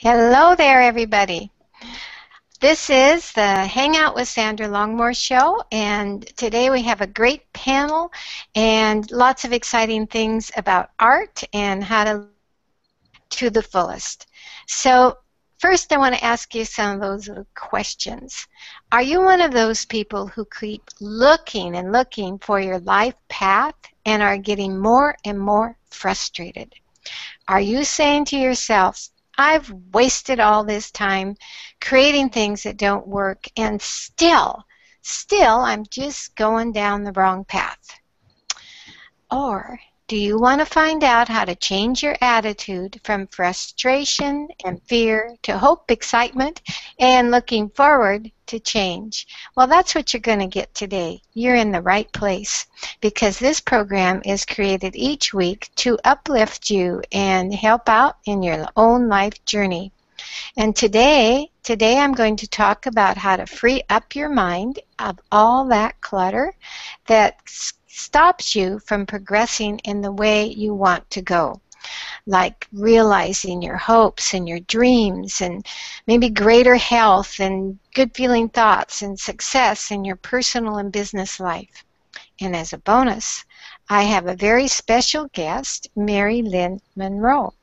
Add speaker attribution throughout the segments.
Speaker 1: Hello there, everybody. This is the Hangout with Sandra Longmore Show, and today we have a great panel and lots of exciting things about art and how to the fullest. So first I want to ask you some of those little questions. Are you one of those people who keep looking and looking for your life path and are getting more and more frustrated? Are you saying to yourself, I've wasted all this time creating things that don't work, and still I'm just going down the wrong path? Or do you want to find out how to change your attitude from frustration and fear to hope, excitement, and looking forward to change? Well, that's what you're going to get today. You're in the right place, because this program is created each week to uplift you and help out in your own life journey. And today I'm going to talk about how to free up your mind of all that clutter that stops you from progressing in the way you want to go, like realizing your hopes and your dreams and maybe greater health and good feeling thoughts and success in your personal and business life. And as a bonus, I have a very special guest, Mary-Lynne Monroe,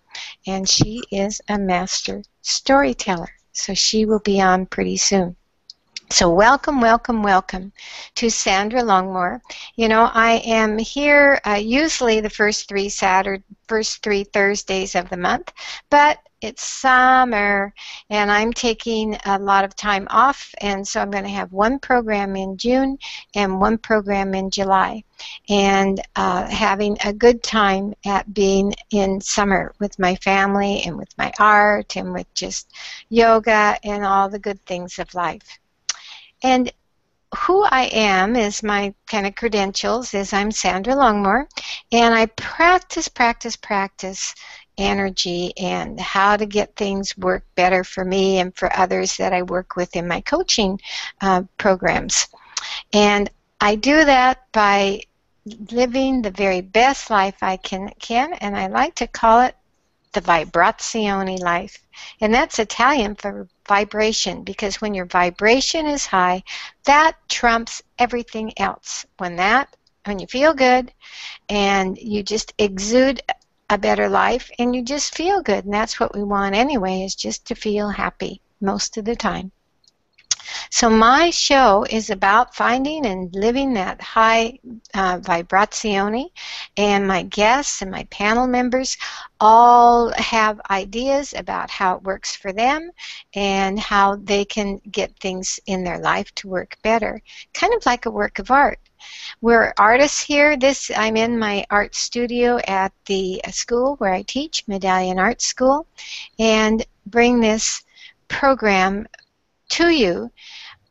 Speaker 1: and she is a master storyteller, so she will be on pretty soon. So welcome to Sandra Longmore. You know, I am here usually the first three Thursdays of the month, but it's summer and I'm taking a lot of time off, and so I'm going to have one program in June and one program in July, and having a good time at being in summer with my family and with my art and with just yoga and all the good things of life. And who I am is my kind of credentials is I'm Sandra Longmore, and I practice energy and how to get things work better for me and for others that I work with in my coaching programs. And I do that by living the very best life I can, and I like to call it the vibrazione life. And that's Italian for vibration, because when your vibration is high, that trumps everything else. When you feel good and you just exude a better life and you just feel good, and that's what we want anyway, is just to feel happy most of the time. So my show is about finding and living that high vibrazione, and my guests and my panel members all have ideas about how it works for them and how they can get things in their life to work better, kind of like a work of art. We're artists here. I'm in my art studio at the school where I teach, Medallion Art School, and bring this program to you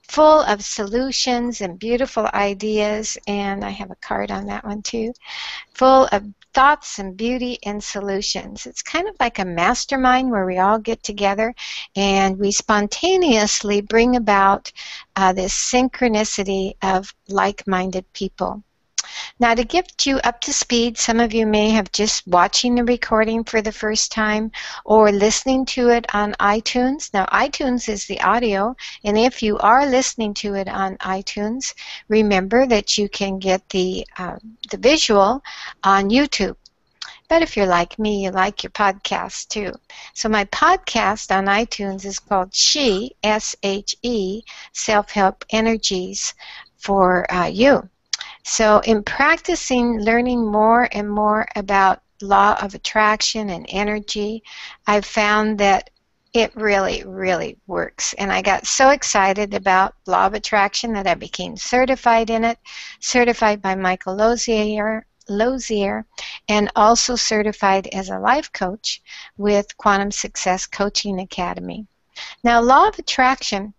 Speaker 1: full of solutions and beautiful ideas, and I have a card on that one too, full of thoughts and beauty and solutions. It's kind of like a mastermind where we all get together and we spontaneously bring about this synchronicity of like-minded people. Now, to get you up to speed, some of you may have just watching the recording for the first time or listening to it on iTunes. Now, iTunes is the audio, and if you are listening to it on iTunes, remember that you can get the visual on YouTube. But if you're like me, you like your podcast too. So my podcast on iTunes is called SHE, S-H-E, Self-Help Energies for You. So in practicing learning more and more about law of attraction and energy, I've found that it really, really works. And I got so excited about law of attraction that I became certified in it, certified by Michael Lozier, and also certified as a life coach with Quantum Success Coaching Academy. Now, law of attraction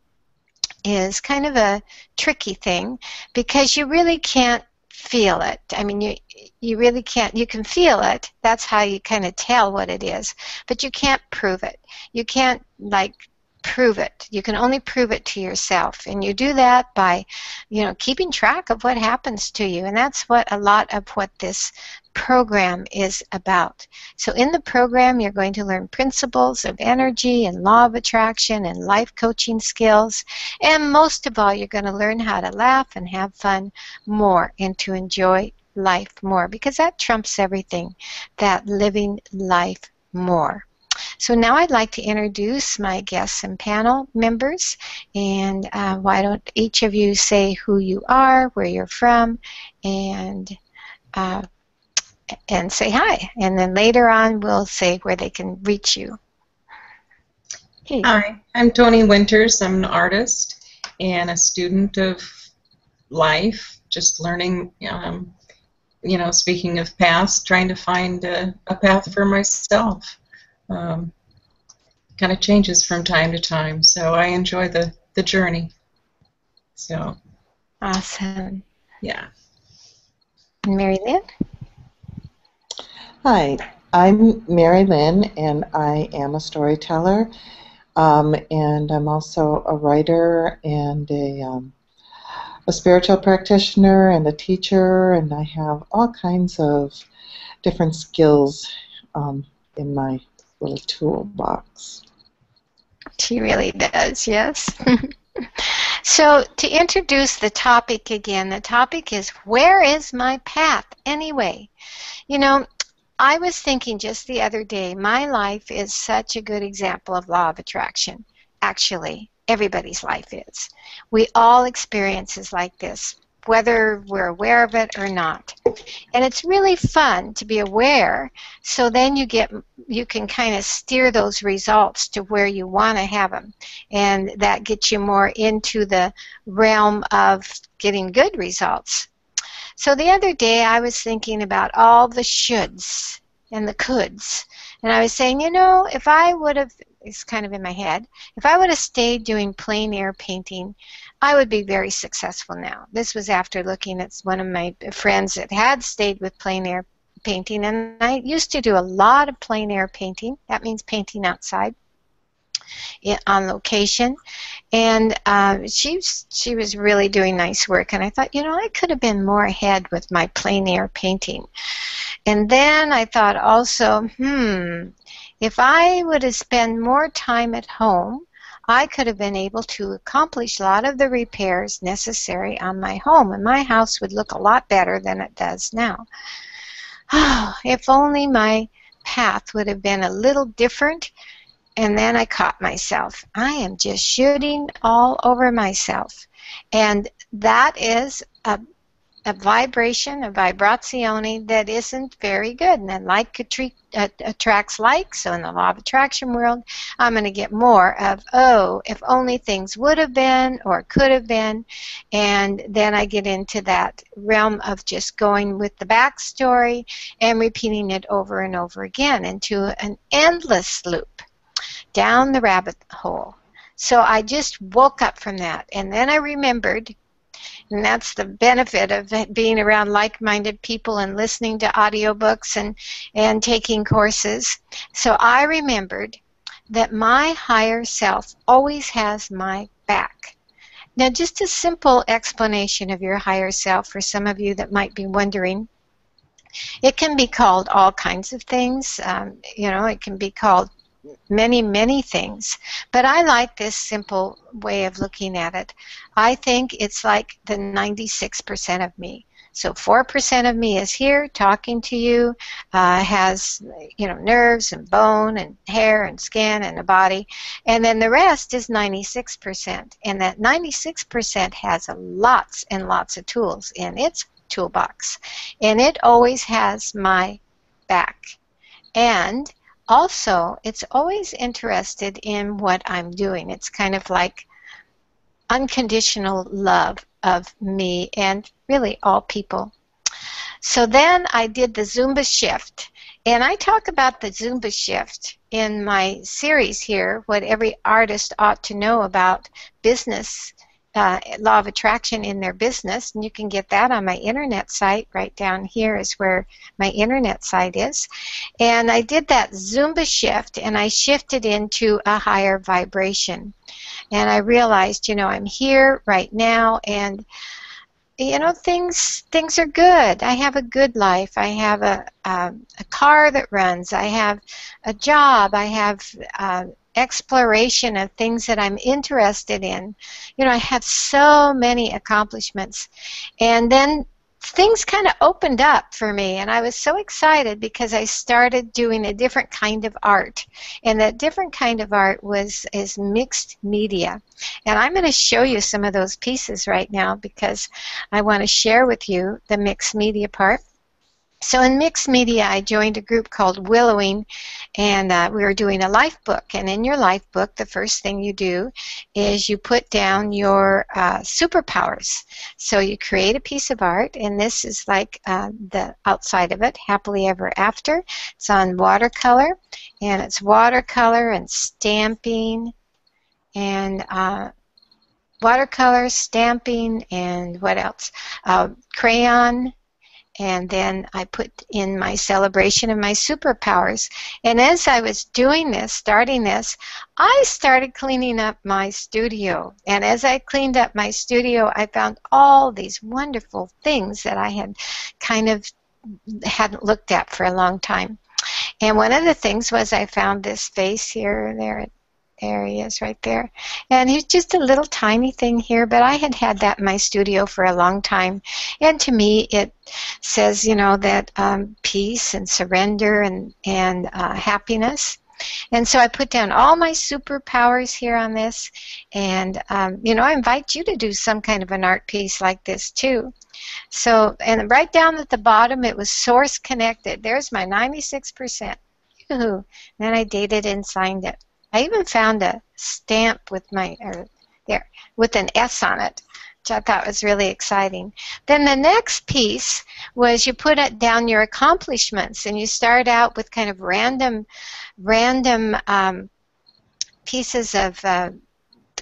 Speaker 1: is kind of a tricky thing because you really can't feel it. I mean, you really can't. You can feel it. That's how you kind of tell what it is. But you can't prove it. You can't, like, prove it. You can only prove it to yourself. And you do that by, keeping track of what happens to you. And that's what a lot of what this program is about. So in the program, you're going to learn principles of energy and law of attraction and life coaching skills. And most of all, you're going to learn how to laugh and have fun more and to enjoy life more, because that trumps everything, that living life more. So now I'd like to introduce my guests and panel members. And why don't each of you say who you are, where you're from, and say hi. And then later on, we'll say where they can reach you.
Speaker 2: Hey. Hi, I'm Toni Winters. I'm an artist and a student of life, just learning, you know, speaking of paths, trying to find a path for myself. Kind of changes from time to time, so I enjoy the journey. So
Speaker 1: awesome.
Speaker 2: Yeah.
Speaker 1: Mary-Lynne?
Speaker 3: Hi, I'm Mary-Lynne, and I am a storyteller, and I'm also a writer and a spiritual practitioner and a teacher, and I have all kinds of different skills in my little toolbox.
Speaker 1: She really does, yes. So to introduce the topic again, the topic is, where is my path anyway? You know, I was thinking just the other day, my life is such a good example of law of attraction. Actually, everybody's life is. We all experiences like this, whether we're aware of it or not. And it's really fun to be aware, so then you can kind of steer those results to where you want to have them. And that gets you more into the realm of getting good results. So the other day I was thinking about all the shoulds and the coulds. And I was saying, you know, if I would have, it's kind of in my head, if I would have stayed doing plein air painting, I would be very successful now. This was after looking at one of my friends that had stayed with plein air painting, and I used to do a lot of plein air painting. That means painting outside on location. And she was really doing nice work, and I thought, you know, I could have been more ahead with my plein air painting. And then I thought also, if I would have spent more time at home, I could have been able to accomplish a lot of the repairs necessary on my home, and my house would look a lot better than it does now. Oh, if only my path would have been a little different. And then I caught myself. I am just shooting all over myself. And that is a vibration, a vibrazione that isn't very good. And then like attracts like, so in the law of attraction world, I'm going to get more of, oh, if only things would have been or could have been. And then I get into that realm of just going with the backstory and repeating it over and over again into an endless loop down the rabbit hole. So I just woke up from that, and then I remembered, and that's the benefit of being around like-minded people and listening to audiobooks and taking courses. So I remembered that my higher self always has my back. Now, just a simple explanation of your higher self for some of you that might be wondering. It can be called all kinds of things. You know, it can be called many, many things. But I like this simple way of looking at it. I think it's like the 96% of me. So 4% of me is here talking to you, has, you know, nerves and bone and hair and skin and a body. And then the rest is 96%. And that 96% has lots and lots of tools in its toolbox. And it always has my back. And also, it's always interested in what I'm doing. It's kind of like unconditional love of me and really all people. So then I did the Zumba shift. And I talk about the Zumba shift in my series here, what every artist ought to know about business, law of attraction in their business, and you can get that on my internet site. Right down here is where my internet site is. And I did that Zumba shift, and I shifted into a higher vibration. And I realized, you know, I'm here right now, and you know, things are good. I have a good life. I have a car that runs. I have a job. I have exploration of things that I'm interested in. You know, I have so many accomplishments. And then things kind of opened up for me, and I was so excited because I started doing a different kind of art. And that different kind of art is mixed media. And I'm going to show you some of those pieces right now because I want to share with you the mixed media part. So in mixed media, I joined a group called Willowing, and we were doing a life book. And in your life book, the first thing you do is you put down your superpowers. So you create a piece of art, and this is like the outside of it, Happily Ever After. It's on watercolor, and it's watercolor and stamping, and watercolor, stamping, and what else? Crayon. And then I put in my celebration of my superpowers. And as I was doing this, starting this, I started cleaning up my studio. And as I cleaned up my studio, I found all these wonderful things that I had kind of hadn't looked at for a long time. And one of the things was I found this vase here. There he is right there. And he's just a little tiny thing here, but I had had that in my studio for a long time. And to me, it says, you know, that peace and surrender and happiness. And so I put down all my superpowers here on this. And, you know, I invite you to do some kind of an art piece like this, too. So, and right down at the bottom, it was source connected. There's my 96%. Yoo-hoo. Then I dated and signed it. I even found a stamp with with an S on it, which I thought was really exciting. Then the next piece was you put down your accomplishments, and you start out with kind of random pieces of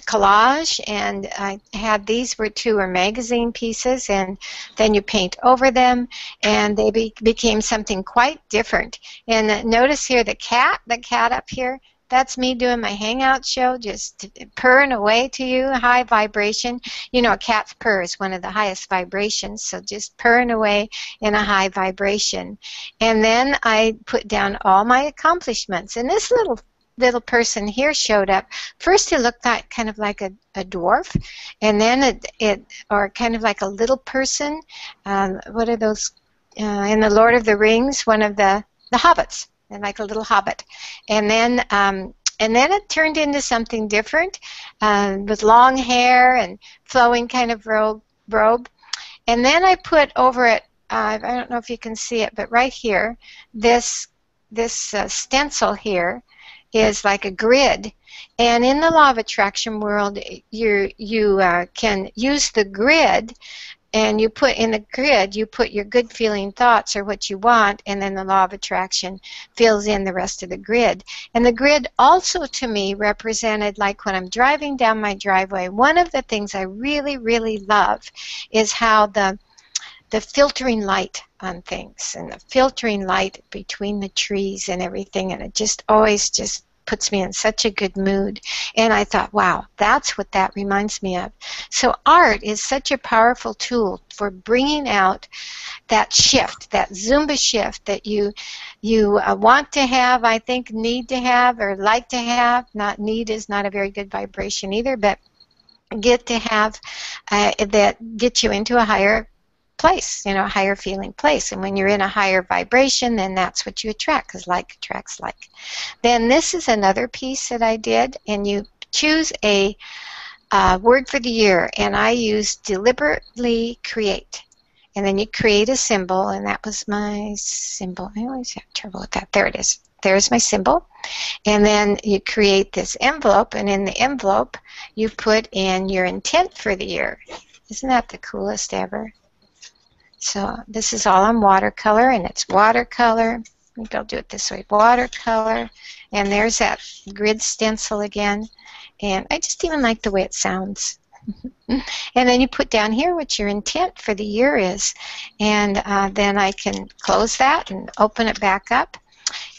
Speaker 1: collage, and I had these two were magazine pieces, and then you paint over them, and they became something quite different. And notice here the cat up here. That's me doing my hangout show, just purring away to you, high vibration. You know, a cat's purr is one of the highest vibrations, so just purring away in a high vibration. And then I put down all my accomplishments. And this little person here showed up. First it looked like kind of like a dwarf, and then or kind of like a little person. What are those in the Lord of the Rings? One of the hobbits. And like a little hobbit, and then it turned into something different, with long hair and flowing kind of robe. And then I put over it, I don't know if you can see it, but right here, this stencil here is like a grid. And in the law of attraction world, you can use the grid. And you put in the grid, you put your good feeling thoughts or what you want, and then the law of attraction fills in the rest of the grid. And the grid also to me represented, like when I'm driving down my driveway, one of the things I really, really love is how the filtering light on things, and the filtering light between the trees and everything, and it just always just puts me in such a good mood. And I thought, wow, that's what that reminds me of. So art is such a powerful tool for bringing out that shift, that Zumba shift that you want to have, I think, need to have, or like to have. Not need is not a very good vibration either, but get to have that gets you into a higher place, you know, a higher feeling place. And when you're in a higher vibration, then that's what you attract, because like attracts like. Then this is another piece that I did, and you choose a word for the year, and I used deliberately create. And then you create a symbol, and that was my symbol. I always have trouble with that. There it is. There's my symbol. And then you create this envelope, and in the envelope you put in your intent for the year. Isn't that the coolest ever? So this is all on watercolor, and it's watercolor. Maybe I'll do it this way, watercolor. And there's that grid stencil again. And I just even like the way it sounds. And then you put down here what your intent for the year is. And then I can close that and open it back up.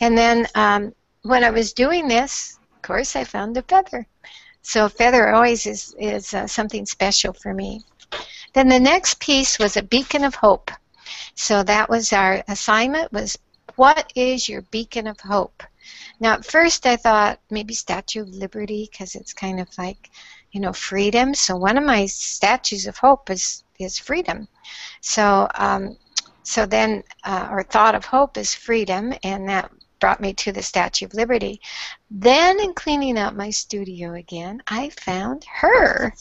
Speaker 1: And then when I was doing this, of course, I found a feather. So a feather always is something special for me. Then the next piece was a beacon of hope. So that was our assignment, was what is your beacon of hope? Now, at first I thought maybe Statue of Liberty, because it's kind of like, you know, freedom. So one of my statues of hope is freedom. So, then, or thought of hope is freedom, and that brought me to the Statue of Liberty. Then, in cleaning out my studio again, I found her.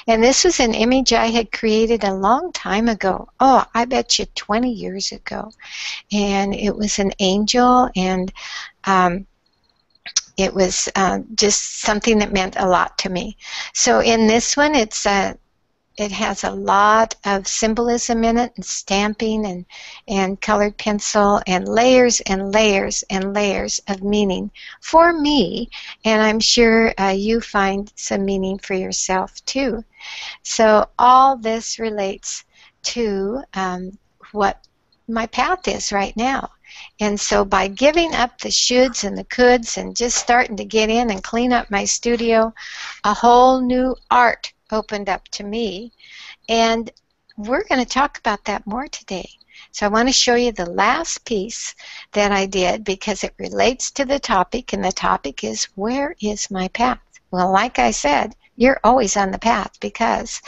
Speaker 1: And this was an image I had created a long time ago. Oh, I bet you 20 years ago. And it was an angel, and it was just something that meant a lot to me. So in this one, it has a lot of symbolism in it, and stamping, and colored pencil, and layers and layers and layers of meaning for me, and I'm sure you find some meaning for yourself too. So all this relates to what my path is right now. And so by giving up the shoulds and the coulds and just starting to get in and clean up my studio, a whole new art opened up to me, and we're going to talk about that more today. So I want to show you the last piece that I did because it relates to the topic, and the topic is, where is my path? Well, like I said, you're always on the path because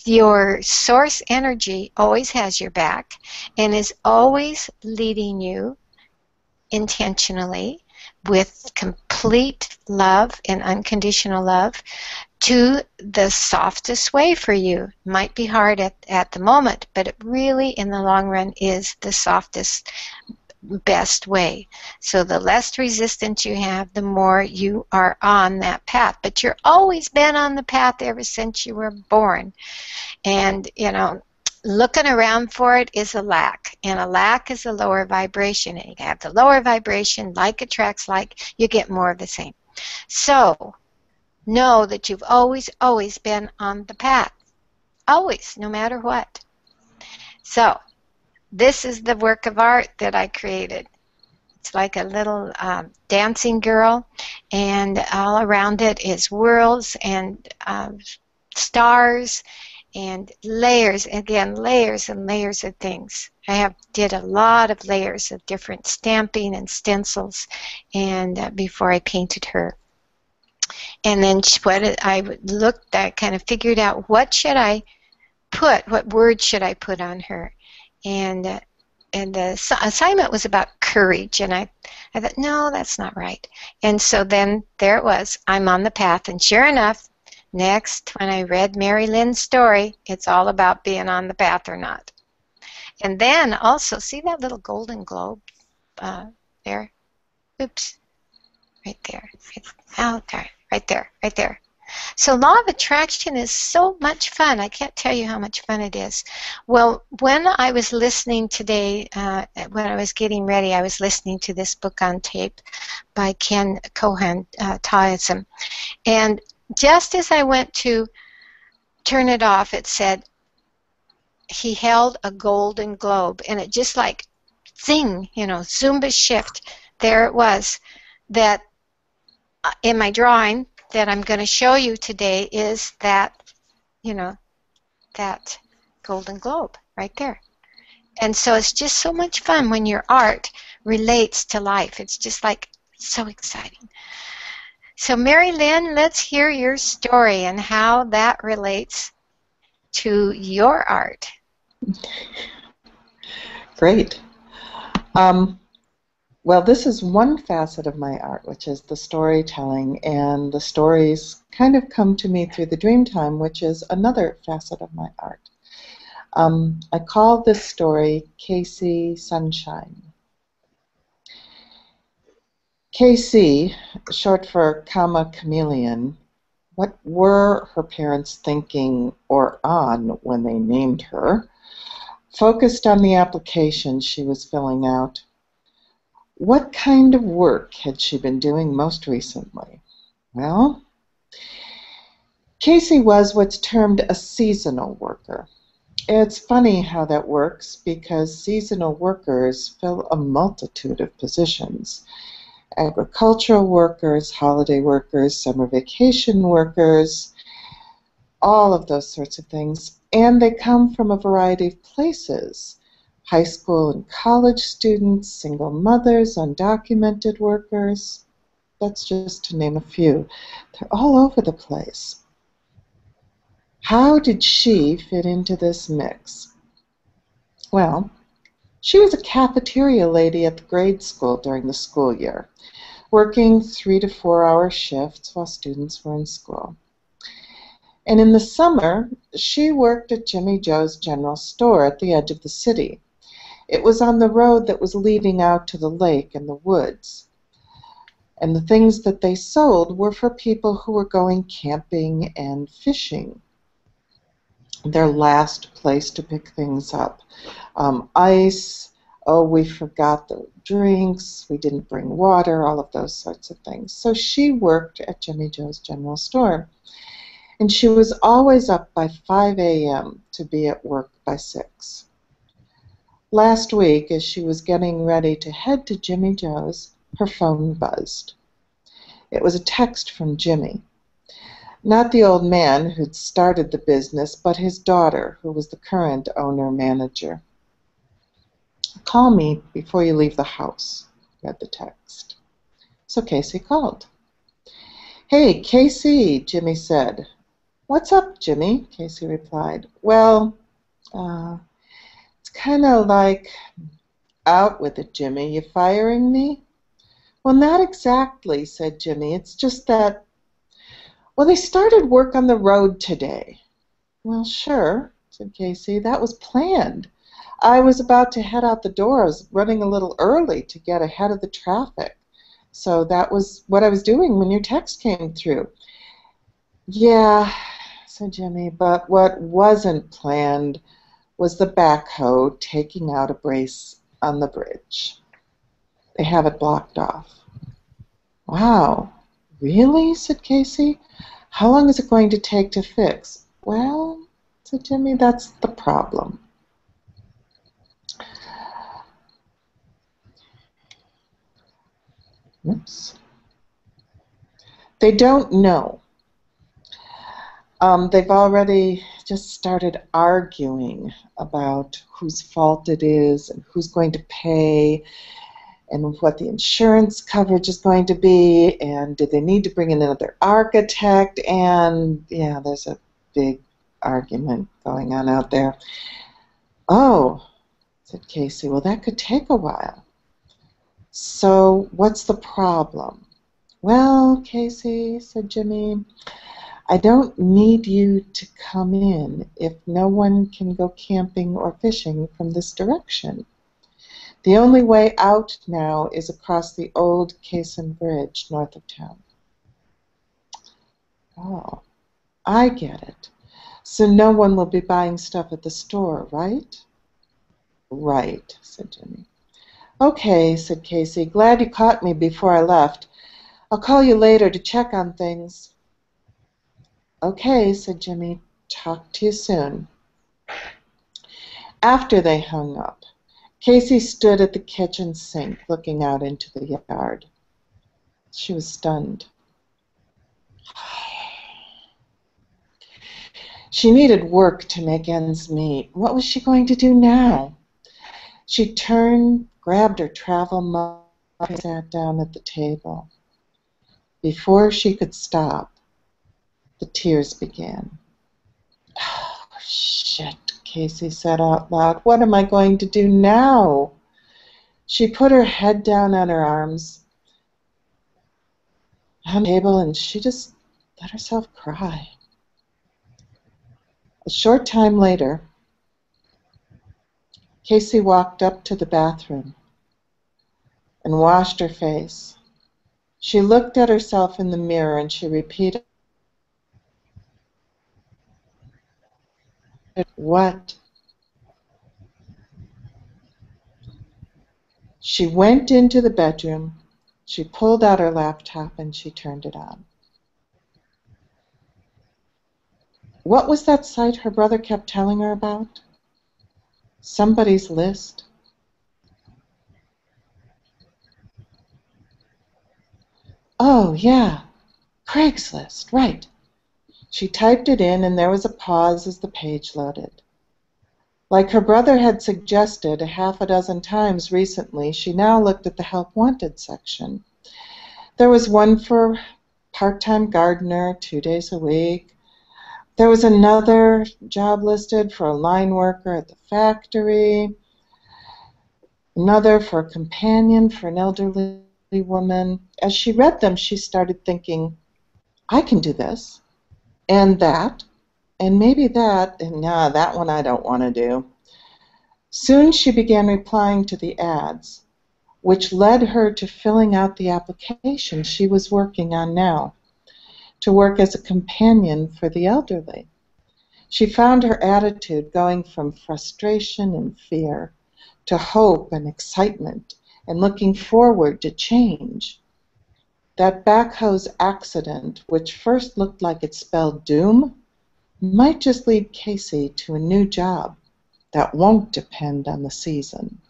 Speaker 1: your source energy always has your back and is always leading you intentionally with complete love and unconditional love to the softest way for you. Might be hard at the moment, but it really, in the long run, is the softest, best way. So the less resistance you have, the more you are on that path. But you're always been on the path ever since you were born. And, you know, looking around for it is a lack, and a lack is a lower vibration. And you have the lower vibration, like attracts like, you get more of the same. So know that you've always, always been on the path. Always, no matter what. So, this is the work of art that I created. It's like a little dancing girl, and all around it is worlds and stars and layers, again, layers and layers of things. I did a lot of layers of different stamping and stencils, and before I painted her. And then I kind of figured out what word should I put on her. And the assignment was about courage, and I thought, no, that's not right. And so then there it was, I'm on the path, and sure enough, next, when I read Mary-Lynne's story, it's all about being on the path or not. And then also, see that little golden globe there? Oops, right there. Oh, there. Right there, right there. So law of attraction is so much fun. I can't tell you how much fun it is. Well, when I was listening today, when I was getting ready, I was listening to this book on tape by Ken Cohen, Taoism. And just as I went to turn it off, it said he held a golden globe. And it just like, zing, you know, Zumba shift. There it was. That in my drawing that I'm going to show you today is that, you know, that golden globe right there. And so it's just so much fun when your art relates to life. It's just like so exciting. So Mary-Lynne, let's hear your story and how that relates to your art.
Speaker 3: Great. Well, this is one facet of my art, which is the storytelling, and the stories kind of come to me through the dream time, which is another facet of my art. I call this story Casey Sunshine. Casey, short for Comma Chameleon, what were her parents thinking or on when they named her? Focused on the application she was filling out. What kind of work had she been doing most recently? Well, Casey was what's termed a seasonal worker. It's funny how that works because seasonal workers fill a multitude of positions. Agricultural workers, holiday workers, summer vacation workers, all of those sorts of things. And they come from a variety of places. High school and college students, single mothers, undocumented workers. That's just to name a few. They're all over the place. How did she fit into this mix? Well, she was a cafeteria lady at the grade school during the school year, working 3 to 4 hour shifts while students were in school. And in the summer, she worked at Jimmy Joe's general store at the edge of the city. It was on the road that was leading out to the lake and the woods. And the things that they sold were for people who were going camping and fishing. Their last place to pick things up. Ice, oh, we forgot the drinks, we didn't bring water, all of those sorts of things. So she worked at Jimmy Joe's general store. And she was always up by 5 a.m. to be at work by 6. Last week, as she was getting ready to head to Jimmy Joe's, her phone buzzed. It was a text from Jimmy. Not the old man who'd started the business, but his daughter, who was the current owner-manager. "Call me before you leave the house," read the text. So Casey called. "Hey, Casey," Jimmy said. "What's up, Jimmy?" Casey replied. "Well, it's kind of like, out with it, Jimmy. You firing me?" "Well, not exactly," said Jimmy. "It's just that, well, they started work on the road today." "Well, sure," said Casey. "That was planned. I was about to head out the door. I was running a little early to get ahead of the traffic. So that was what I was doing when your text came through." "Yeah," said Jimmy, "but what wasn't planned was the backhoe taking out a brace on the bridge. They have it blocked off." "Wow, really?" said Casey. "How long is it going to take to fix?" "Well," said Jimmy, "that's the problem." Oops. They don't know. They've already just started arguing about whose fault it is and who's going to pay and what the insurance coverage is going to be, and do they need to bring in another architect, and yeah, there's a big argument going on out there. "Oh," said Casey, "well, that could take a while. So what's the problem?" "Well, Casey," said Jimmy, "I don't need you to come in if no one can go camping or fishing from this direction. The only way out now is across the old Cason Bridge north of town." "Oh, I get it. So no one will be buying stuff at the store, right?" "Right," said Jimmy. "Okay," said Casey. "Glad you caught me before I left. I'll call you later to check on things." "Okay," said Jimmy. "Talk to you soon." After they hung up, Casey stood at the kitchen sink looking out into the yard. She was stunned. She needed work to make ends meet. What was she going to do now? She turned, grabbed her travel mug, and sat down at the table. Before she could stop, the tears began. "Oh, shit," Casey said out loud. "What am I going to do now?" She put her head down on her arms on the table and she just let herself cry. A short time later, Casey walked up to the bathroom and washed her face. She looked at herself in the mirror and she repeated, "What?" She went into the bedroom, she pulled out her laptop and she turned it on. What was that site her brother kept telling her about? Somebody's List? Oh, yeah, Craigslist, right. She typed it in, and there was a pause as the page loaded. Like her brother had suggested a half a dozen times recently, she now looked at the Help Wanted section. There was one for part-time gardener, 2 days a week. There was another job listed for a line worker at the factory, another for a companion for an elderly woman. As she read them, she started thinking, I can do this, and maybe that, and nah, that one I don't want to do. Soon she began replying to the ads, which led her to filling out the application she was working on now, to work as a companion for the elderly. She found her attitude going from frustration and fear to hope and excitement and looking forward to change. That backhoe's accident, which first looked like it spelled doom, might just lead Casey to a new job that won't depend on the season.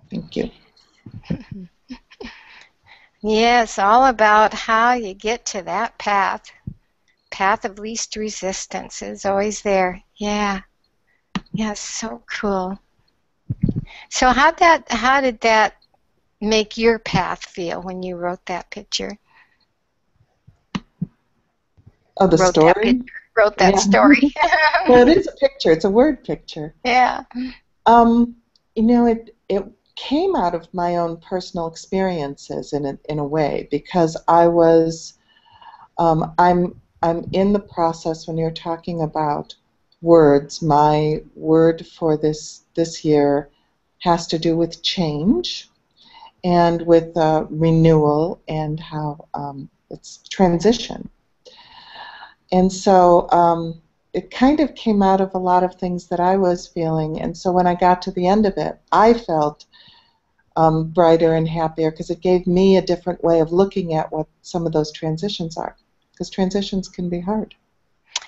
Speaker 3: Thank you.
Speaker 1: Yes, all about how you get to that path. Path of least resistance is always there. Yeah. Yeah, so cool. So how did that make your path feel when you wrote that picture?
Speaker 3: Oh, the story?
Speaker 1: Wrote that story.
Speaker 3: Well, it is a picture. It's a word picture.
Speaker 1: Yeah.
Speaker 3: You know, it came out of my own personal experiences in a way, because I was I'm in the process. When you're talking about words, my word for this year has to do with change and with renewal and how it's transition. And so it kind of came out of a lot of things that I was feeling. And so when I got to the end of it, I felt brighter and happier, because it gave me a different way of looking at what some of those transitions are, because transitions can be hard.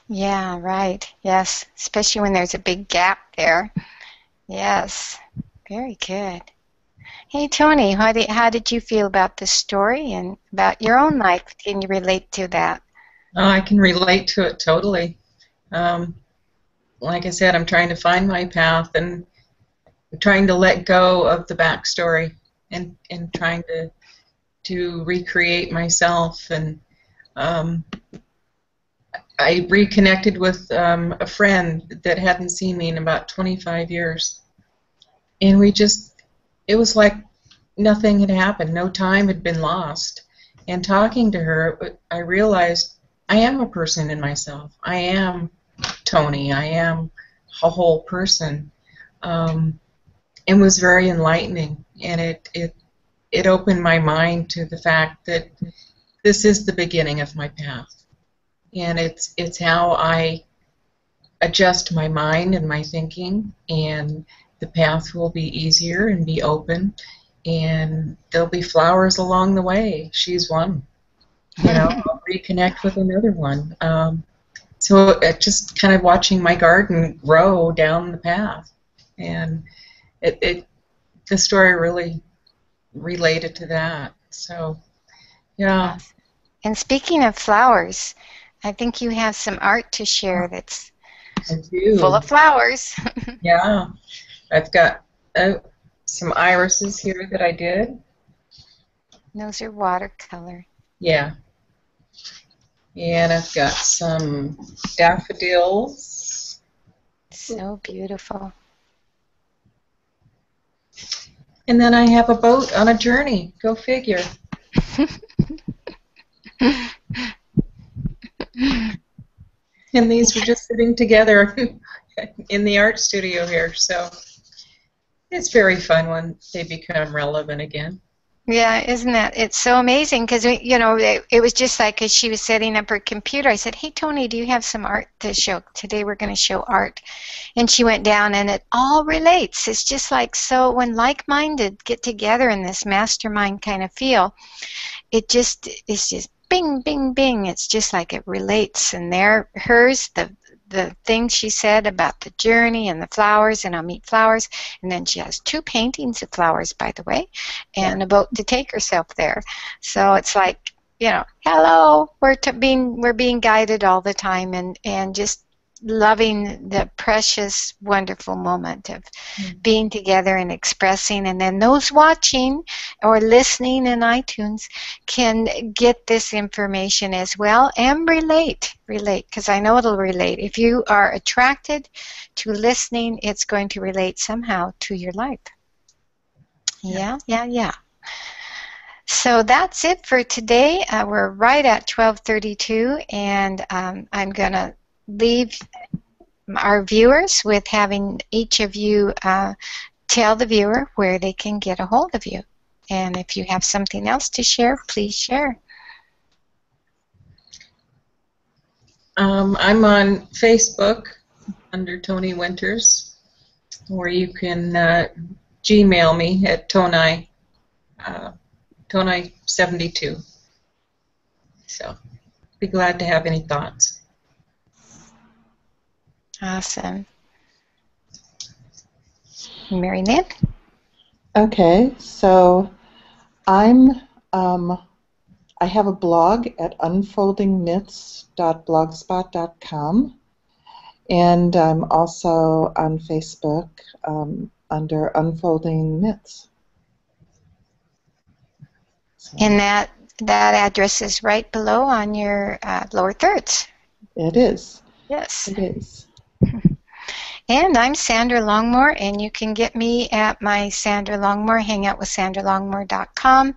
Speaker 1: Yeah, right. Yes, especially when there's a big gap there. Yes, very good. Hey, Tony, how did you feel about this story and about your own life? Can you relate to that?
Speaker 2: Oh, I can relate to it totally. Like I said, I'm trying to find my path and trying to let go of the backstory and trying to recreate myself. And I reconnected with a friend that hadn't seen me in about 25 years. And it was like nothing had happened. No time had been lost. And talking to her, I realized I am a person in myself. I am Tony. I am a whole person. It was very enlightening, and it opened my mind to the fact that this is the beginning of my path, and it's how I adjust my mind and my thinking, and the path will be easier and be open, and there'll be flowers along the way. She's one. You know, I'll reconnect with another one. So just kind of watching my garden grow down the path, and the story really related to that. So, yeah.
Speaker 1: And speaking of flowers, I think you have some art to share that's full of flowers.
Speaker 2: Yeah, I've got some irises here that I did.
Speaker 1: Those are watercolor.
Speaker 2: Yeah. And I've got some daffodils.
Speaker 1: So beautiful.
Speaker 2: And then I have a boat on a journey. Go figure. And these were just sitting together in the art studio here. So it's very fun when they become relevant again.
Speaker 1: Yeah, isn't that? It's so amazing because, you know, it was just like as she was setting up her computer, I said, hey, Tony, do you have some art to show? Today we're going to show art. And she went down and it all relates. It's just like, so when like-minded get together in this mastermind kind of feel, it's just bing, bing, bing. It's just like it relates. And hers, the thing she said about the journey and the flowers, and I'll meet flowers, and then she has 2 paintings of flowers, by the way, and a boat to take herself there. So it's like, hello, we're being guided all the time, and just loving the precious, wonderful moment of being together and expressing, and then those watching or listening in iTunes can get this information as well and relate, because I know it'll relate. If you are attracted to listening, it's going to relate somehow to your life. Yeah. So that's it for today. We're right at 12:32, and I'm going to leave our viewers with having each of you tell the viewer where they can get a hold of you. And if you have something else to share, please share.
Speaker 2: I'm on Facebook under Tony Winters, or you can Gmail me at Tony72. So, be glad to have any thoughts.
Speaker 1: Awesome. Mary-Lynne?
Speaker 3: Okay, so I have a blog at unfoldingmyths.blogspot.com, and I'm also on Facebook under Unfolding Myths. So
Speaker 1: And that address is right below on your lower thirds.
Speaker 3: it is.
Speaker 1: Yes.
Speaker 3: It is.
Speaker 1: And I'm Sandra Longmore, and you can get me at my Sandra Longmore, HangOutWithSandraLongmore.com.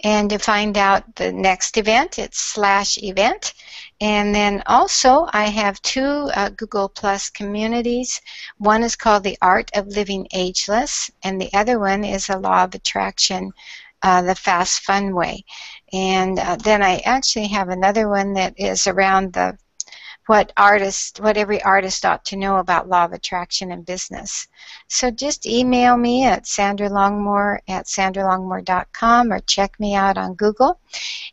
Speaker 1: And to find out the next event, it's /event. And then also I have two Google Plus communities. One is called The Art of Living Ageless, and the other one is a Law of Attraction, the Fast Fun Way. And then I actually have another one that is around what every artist ought to know about law of attraction in business. So just email me at sandralongmore@sandralongmore.com, or check me out on Google.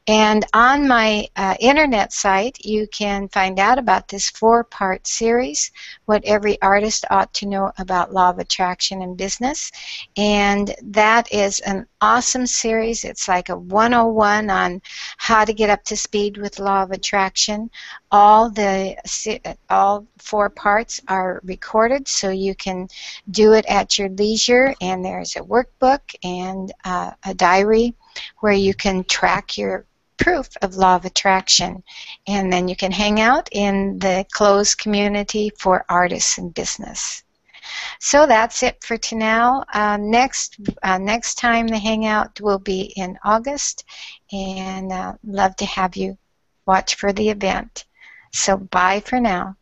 Speaker 1: And on my internet site, you can find out about this 4-part series, What Every Artist Ought to Know About Law of Attraction in Business. And that is an awesome series. It's like a 101 on how to get up to speed with law of attraction. All 4 parts are recorded, so you can do it at your leisure. And there's a workbook and a diary where you can track your proof of law of attraction. And then you can hang out in the closed community for artists and business. So that's it for now. Next time the hangout will be in August, and love to have you watch for the event. So bye for now.